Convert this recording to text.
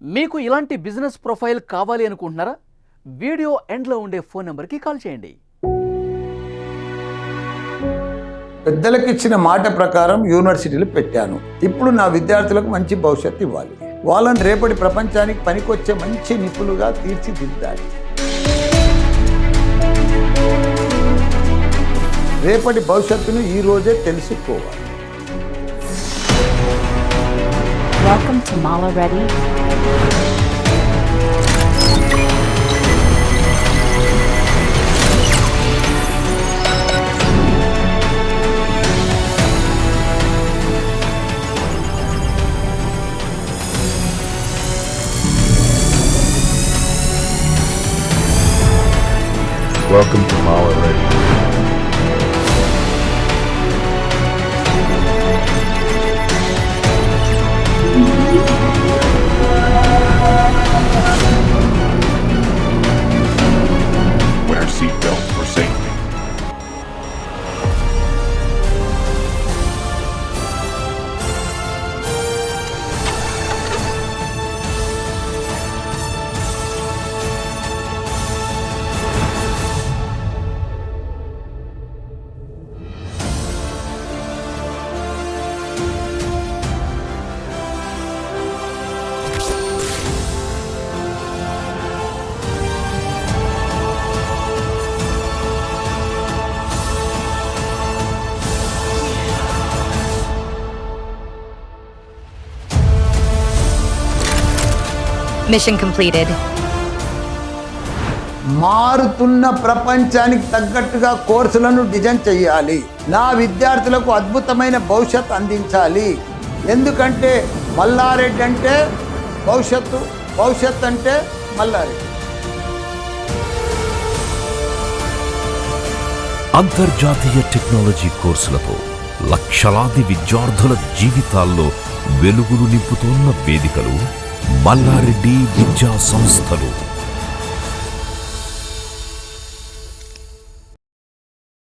మీకు ఇలాంటి business profile కావాలి అనుకుంటున్నారా? వీడియో ఎండ్లో ఉండే ఫోన్ నెంబర్కి కాల్ చేయండి. పెద్దలకు ఇచ్చిన మాట ప్రకారం యూనివర్సిటీలు పెట్టాను. ఇప్పుడు నా విద్యార్థులకు మంచి భవిష్యత్తు ఇవ్వాలి. వాళ్ళని రేపటి ప్రపంచానికి పనికొచ్చే మంచి నిపుణులుగా తీర్చిదిద్దాలి. రేపటి భవిష్యత్తును ఈ రోజే తెలుసుకోవాలి. Welcome to Mala Ready. Welcome to Mala Ready. Wear seatbelts for safety. Mission completed. మారుతున్న ప్రపంచానికి తగ్గట్టుగా కోర్సులను డిజైన్ చేయాలి. నా విద్యార్థులకు అద్భుతమైన భవిష్యత్తు అందించాలి. ఎందుకంటే మల్లారెడ్డి అంటే భవిష్యత్తు అంటే మల్లారెడ్డి. అంతర్జాతీయ టెక్నాలజీ కోర్సులతో లక్షలాది విద్యార్థుల జీవితాల్లో వెలుగులు నింపుతున్న వేదికలు మల్లారెడ్డి విద్యా సంస్థలు.